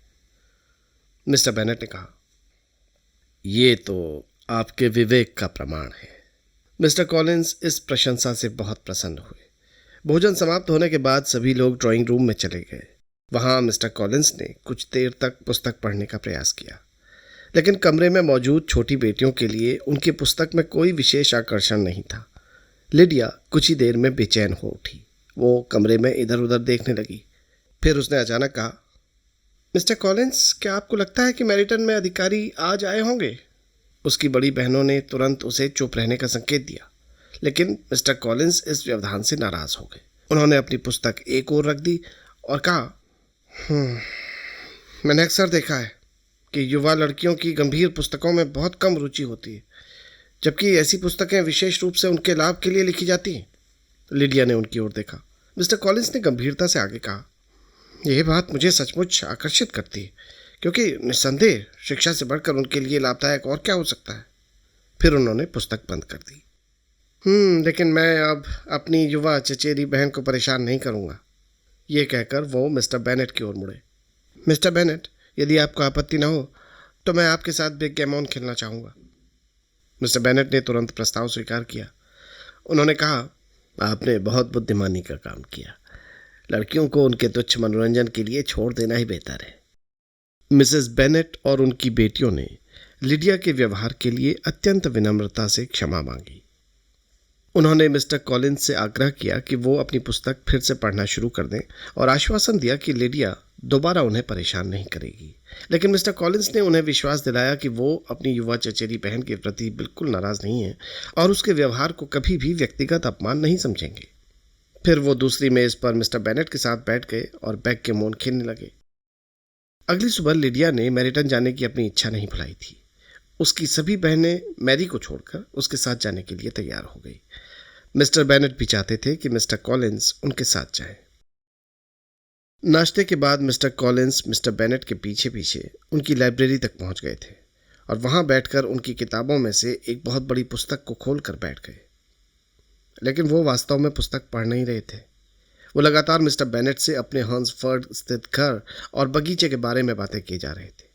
[SPEAKER 1] मिस्टर बेनेट ने कहा, ये तो आपके विवेक का प्रमाण है। मिस्टर कॉलिंस इस प्रशंसा से बहुत प्रसन्न हुए। भोजन समाप्त होने के बाद सभी लोग ड्राइंग रूम में चले गए। वहाँ मिस्टर कॉलिंस ने कुछ देर तक पुस्तक पढ़ने का प्रयास किया, लेकिन कमरे में मौजूद छोटी बेटियों के लिए उनकी पुस्तक में कोई विशेष आकर्षण नहीं था। लिडिया कुछ ही देर में बेचैन हो उठी। वो कमरे में इधर उधर देखने लगी। फिर उसने अचानक कहा, मिस्टर कॉलिंस, क्या आपको लगता है कि मैरिटन में अधिकारी आज आए होंगे? उसकी बड़ी बहनों ने तुरंत उसे चुप रहने का संकेत दिया, लेकिन मिस्टर कॉलिंस इस व्यवधान से नाराज हो गए। उन्होंने अपनी पुस्तक एक ओर रख दी और कहा, मैंने अक्सर देखा है
[SPEAKER 2] कि युवा लड़कियों की गंभीर पुस्तकों में बहुत कम रुचि होती है, जबकि ऐसी पुस्तकें विशेष रूप से उनके लाभ के लिए लिखी जाती हैं। लिडिया ने उनकी ओर देखा। मिस्टर कॉलिंस ने गंभीरता से आगे कहा, यह बात मुझे सचमुच आकर्षित करती है, क्योंकि निस्संदेह शिक्षा से बढ़कर उनके लिए लाभदायक और क्या हो सकता है। फिर उन्होंने पुस्तक बंद कर दी। लेकिन मैं अब अपनी युवा चचेरी बहन को परेशान नहीं करूंगा, ये कहकर वो मिस्टर बेनेट की ओर मुड़े। मिस्टर बेनेट, यदि आपको आपत्ति न हो तो मैं आपके साथ बैकगैमन खेलना चाहूँगा। मिस्टर बेनेट ने तुरंत प्रस्ताव स्वीकार किया। उन्होंने कहा, आपने बहुत बुद्धिमानी का काम किया। लड़कियों को उनके तुच्छ मनोरंजन के लिए छोड़ देना ही बेहतर है। मिसेस बेनेट और उनकी बेटियों ने लिडिया के व्यवहार के लिए अत्यंत विनम्रता से क्षमा मांगी। उन्होंने मिस्टर कॉलिंस से आग्रह किया कि वो अपनी पुस्तक फिर से पढ़ना शुरू कर दें और आश्वासन दिया कि लिडिया दोबारा उन्हें परेशान नहीं करेगी। लेकिन मिस्टर कॉलिंस ने उन्हें विश्वास दिलाया कि वो अपनी युवा चचेरी बहन के प्रति बिल्कुल नाराज नहीं है और उसके व्यवहार को कभी भी व्यक्तिगत अपमान नहीं समझेंगे। फिर वो दूसरी मेज पर मिस्टर बेनेट के साथ बैठ गए और बैकगैमन खेलने लगे। अगली सुबह लिडिया ने मैरिटन जाने की अपनी इच्छा नहीं भुलाई थी। उसकी सभी बहनें मैरी को छोड़कर उसके साथ जाने के लिए तैयार हो गई। मिस्टर बेनेट भी चाहते थे कि मिस्टर कॉलिंस उनके साथ जाए। नाश्ते के बाद मिस्टर कॉलिंस मिस्टर बेनेट के पीछे पीछे उनकी लाइब्रेरी तक पहुंच गए थे और वहां बैठकर उनकी किताबों में से एक बहुत बड़ी पुस्तक को खोलकर बैठ गए। लेकिन वो वास्तव में पुस्तक पढ़ नहीं रहे थे। वो लगातार मिस्टर बेनेट से अपने हॉर्न्सफर्ड स्थित घर और बगीचे के बारे में बातें किए जा रहे थे।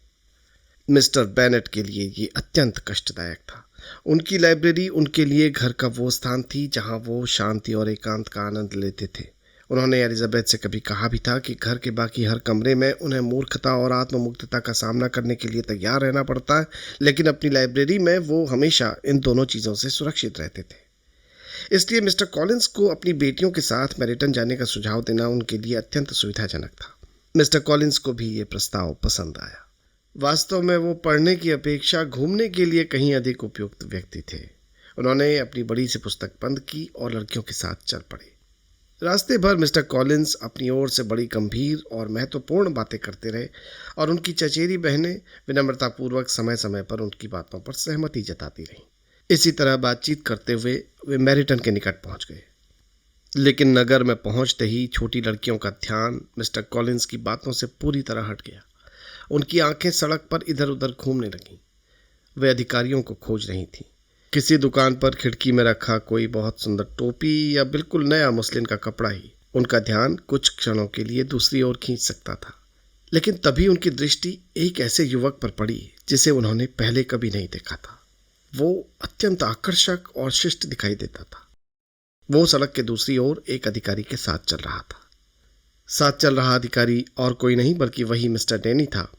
[SPEAKER 2] मिस्टर बेनेट के लिए ये अत्यंत कष्टदायक था। उनकी लाइब्रेरी उनके लिए घर का वो स्थान थी जहां वो शांति और एकांत का आनंद लेते थे। उन्होंने एलिजाबेथ से कभी कहा भी था कि घर के बाकी हर कमरे में उन्हें मूर्खता और आत्ममुग्धता का सामना करने के लिए तैयार रहना पड़ता है, लेकिन अपनी लाइब्रेरी में वो हमेशा इन दोनों चीज़ों से सुरक्षित रहते थे। इसलिए मिस्टर कॉलिंस को अपनी बेटियों के साथ मैरिटन जाने का सुझाव देना उनके लिए अत्यंत सुविधाजनक था। मिस्टर कॉलिंस को भी ये प्रस्ताव पसंद आया। वास्तव में वो पढ़ने की अपेक्षा घूमने के लिए कहीं अधिक उपयुक्त व्यक्ति थे। उन्होंने अपनी बड़ी सी पुस्तक बंद की और लड़कियों के साथ चल पड़े। रास्ते भर मिस्टर कॉलिंस अपनी ओर से बड़ी गंभीर और महत्वपूर्ण बातें करते रहे और उनकी चचेरी बहनें विनम्रतापूर्वक समय समय पर उनकी बातों पर सहमति जताती रहीं। इसी तरह बातचीत करते हुए वे मैरिटन के निकट पहुंच गए। लेकिन नगर में पहुंचते ही छोटी लड़कियों का ध्यान मिस्टर कॉलिंस की बातों से पूरी तरह हट गया। उनकी आंखें सड़क पर इधर उधर घूमने लगीं। वे अधिकारियों को खोज रही थीं। किसी दुकान पर खिड़की में रखा कोई बहुत सुंदर टोपी या बिल्कुल नया मुस्लिन का कपड़ा ही उनका ध्यान कुछ क्षणों के लिए दूसरी ओर खींच सकता था। लेकिन तभी उनकी दृष्टि एक ऐसे युवक पर पड़ी जिसे उन्होंने पहले कभी नहीं देखा था। वो अत्यंत आकर्षक और शिष्ट दिखाई देता था। वो सड़क के दूसरी ओर एक अधिकारी के साथ चल रहा था। साथ चल रहा अधिकारी और कोई नहीं बल्कि वही मिस्टर डैनी था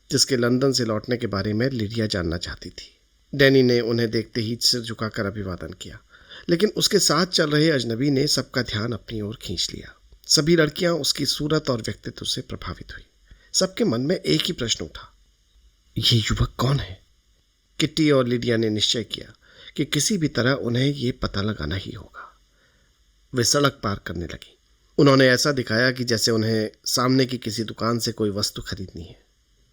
[SPEAKER 2] जिसके लंदन से लौटने के बारे में लिडिया जानना चाहती थी। डैनी ने उन्हें देखते ही सिर झुकाकर अभिवादन किया, लेकिन उसके साथ चल रहे अजनबी ने सबका ध्यान अपनी ओर खींच लिया। सभी लड़कियां उसकी सूरत और व्यक्तित्व से प्रभावित हुई। सबके मन में एक ही प्रश्न उठा, ये युवक कौन है? किट्टी और लिडिया ने निश्चय किया कि किसी भी तरह उन्हें ये पता लगाना ही होगा। वे सड़क पार करने लगी। उन्होंने ऐसा दिखाया कि जैसे उन्हें सामने की किसी दुकान से कोई वस्तु खरीदनी है।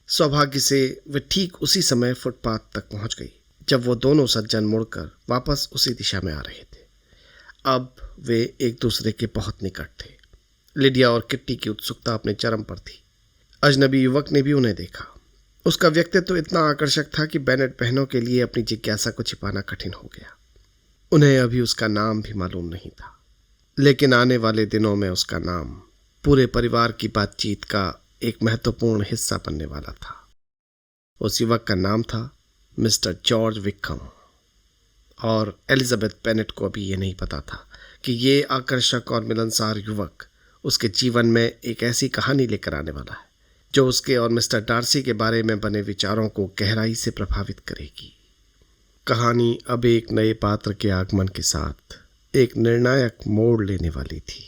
[SPEAKER 2] सौभाग्य से वे ठीक उसी समय फुटपाथ तक पहुंच गई जब वो दोनों सज्जन मुड़कर वापस उसी दिशा में आ रहे थे। अब वे एक दूसरे के बहुत निकट थे। लिडिया और किट्टी की उत्सुकता अपने चरम पर थी। अजनबी युवक ने भी उन्हें देखा। उसका व्यक्तित्व इतना आकर्षक था कि बेनेट बहनों के लिए अपनी जिज्ञासा को छिपाना कठिन हो गया। उन्हें अभी उसका नाम भी मालूम नहीं था, लेकिन आने वाले दिनों में उसका नाम पूरे परिवार की बातचीत का एक महत्वपूर्ण हिस्सा बनने वाला था। उस युवक का नाम था मिस्टर जॉर्ज विकम, और एलिजाबेथ बेनेट को अभी ये नहीं पता था कि ये आकर्षक और मिलनसार युवक उसके जीवन में एक ऐसी कहानी लेकर आने वाला है जो उसके और मिस्टर डार्सी के बारे में बने विचारों को गहराई से प्रभावित करेगी। कहानी अब एक नए पात्र के आगमन के साथ एक निर्णायक मोड़ लेने वाली थी।